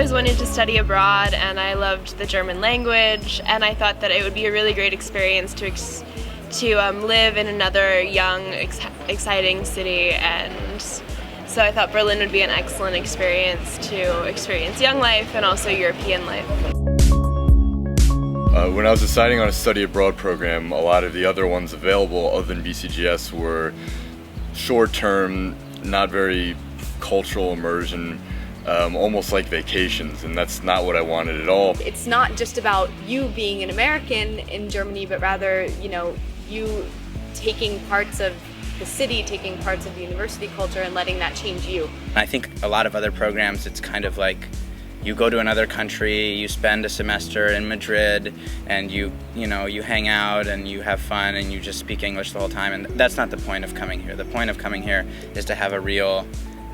always wanted to study abroad, and I loved the German language, and I thought that it would be a really great experience to live in another young, exciting city, and so I thought Berlin would be an excellent experience to experience young life and also European life. When I was deciding on a study abroad program, a lot of the other ones available other than BCGS were short-term, not very cultural immersion, almost like vacations, and that's not what I wanted at all. It's not just about you being an American in Germany, but rather, you taking parts of the city, taking parts of the university culture and letting that change you. I think a lot of other programs, it's kind of like you go to another country, you spend a semester in Madrid, and you hang out and you have fun and you just speak English the whole time, and that's not the point of coming here. The point of coming here is to have a real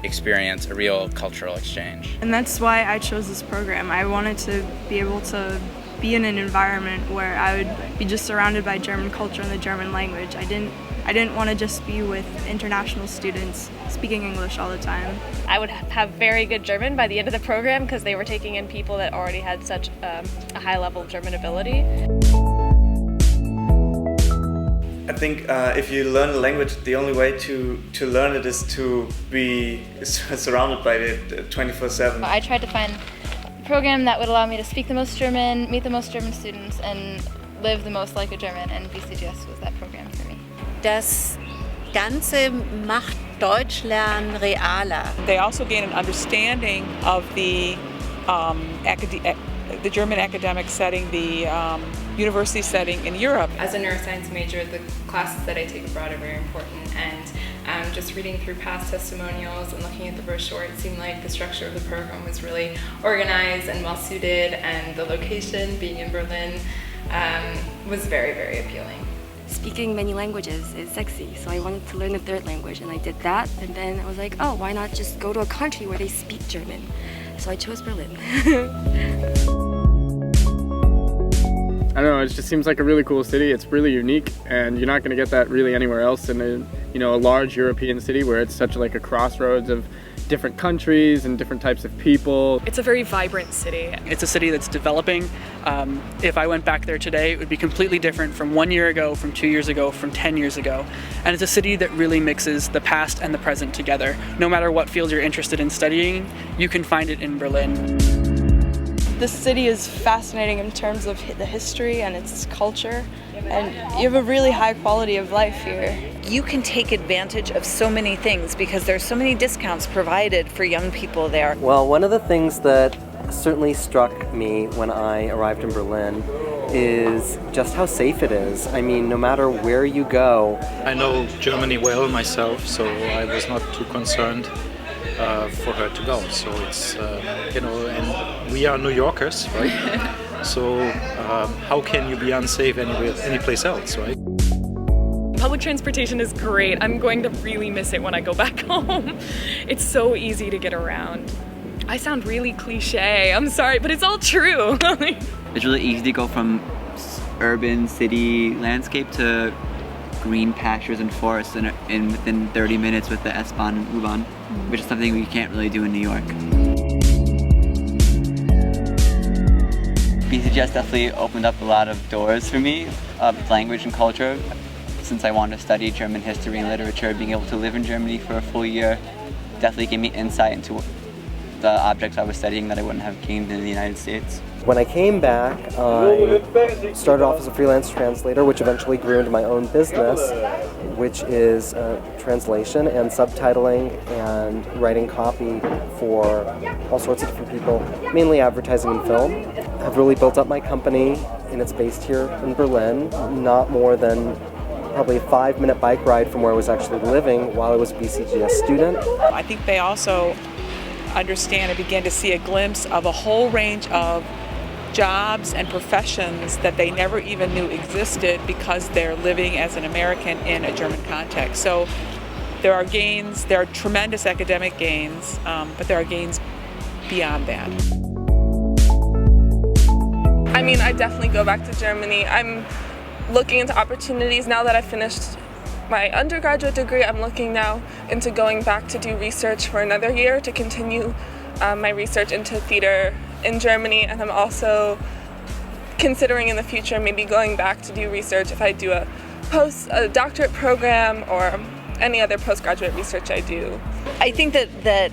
experience, a real cultural exchange. And that's why I chose this program. I wanted to be able to be in an environment where I would be just surrounded by German culture and the German language. I didn't want to just be with international students speaking English all the time. I would have very good German by the end of the program because they were taking in people that already had such a high level of German ability. I think if you learn a language, the only way to learn it is to be surrounded by it 24/7. I tried to find a program that would allow me to speak the most German, meet the most German students, and live the most like a German, and BCGS was that program for me. Das Ganze macht Deutschlernen realer. They also gain an understanding of the German academic setting, the university setting in Europe. As a neuroscience major, the classes that I take abroad are very important, and just reading through past testimonials and looking at the brochure, it seemed like the structure of the program was really organized and well suited, and the location, being in Berlin, was very, very appealing. Speaking many languages is sexy, so I wanted to learn a third language, and I did that, and then I was like, oh, why not just go to a country where they speak German? So I chose Berlin. I don't know, it just seems like a really cool city. It's really unique, and you're not going to get that really anywhere else in a large European city where it's such like a crossroads of different countries and different types of people. It's a very vibrant city. It's a city that's developing. If I went back there today, it would be completely different from 1 year ago, from 2 years ago, from 10 years ago. And it's a city that really mixes the past and the present together. No matter what field you're interested in studying, you can find it in Berlin. This city is fascinating in terms of the history and its culture, and you have a really high quality of life here. You can take advantage of so many things because there's so many discounts provided for young people there. Well, one of the things that certainly struck me when I arrived in Berlin is just how safe it is. I mean, no matter where you go. I know Germany well myself, so I was not too concerned for her to go. So it's, and we are New Yorkers, right? So how can you be unsafe any place else, right? Public transportation is great. I'm going to really miss it when I go back home. It's so easy to get around. I sound really cliche, I'm sorry, but it's all true. It's really easy to go from urban city landscape to green pastures and forests in within 30 minutes with the S-Bahn and U-Bahn, which is something we can't really do in New York. BCGS definitely opened up a lot of doors for me, language and culture. Since I wanted to study German history and literature, being able to live in Germany for a full year definitely gave me insight into the objects I was studying that I wouldn't have gained in the United States. When I came back, I started off as a freelance translator, which eventually grew into my own business, which is translation and subtitling and writing copy for all sorts of different people, mainly advertising and film. I've really built up my company, and it's based here in Berlin, not more than probably a 5-minute bike ride from where I was actually living while I was a BCGS student. I think they also understand and begin to see a glimpse of a whole range of jobs and professions that they never even knew existed because they're living as an American in a German context. So there are gains, there are tremendous academic gains, but there are gains beyond that. I mean, I definitely go back to Germany. I'm looking into opportunities now that I finished my undergraduate degree, I'm looking now into going back to do research for another year to continue my research into theater in Germany, and I'm also considering in the future maybe going back to do research if I do a doctorate program or any other postgraduate research I do. I think that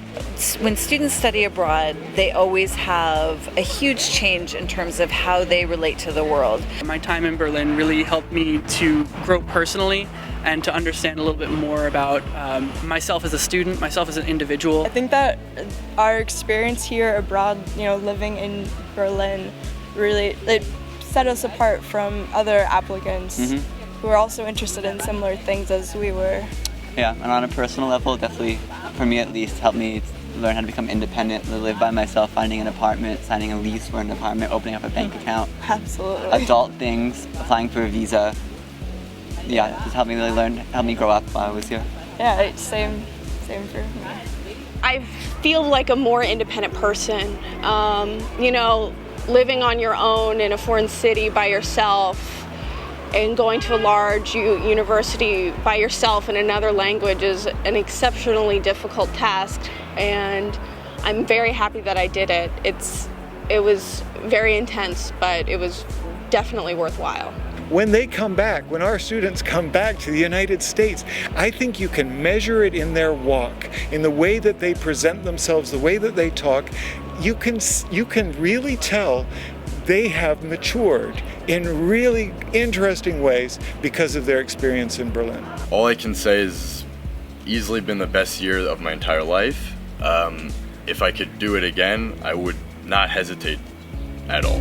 when students study abroad, they always have a huge change in terms of how they relate to the world. My time in Berlin really helped me to grow personally and to understand a little bit more about myself as a student, myself as an individual. I think that our experience here abroad, living in Berlin, really set us apart from other applicants who are also interested in similar things as we were. Yeah, and on a personal level, definitely, for me at least, helped me learn how to become independent, to live by myself, finding an apartment, signing a lease for an apartment, opening up a bank account. Absolutely. Adult things, applying for a visa. Yeah, just helped me really learn, helped me grow up while I was here. Yeah, same for me. I feel like a more independent person. Living on your own in a foreign city by yourself and going to a large university by yourself in another language is an exceptionally difficult task, and I'm very happy that I did it. It was very intense, but it was definitely worthwhile. When they come back, when our students come back to the United States, I think you can measure it in their walk, in the way that they present themselves, the way that they talk. You can really tell they have matured in really interesting ways because of their experience in Berlin. All I can say is easily been the best year of my entire life. If I could do it again, I would not hesitate at all.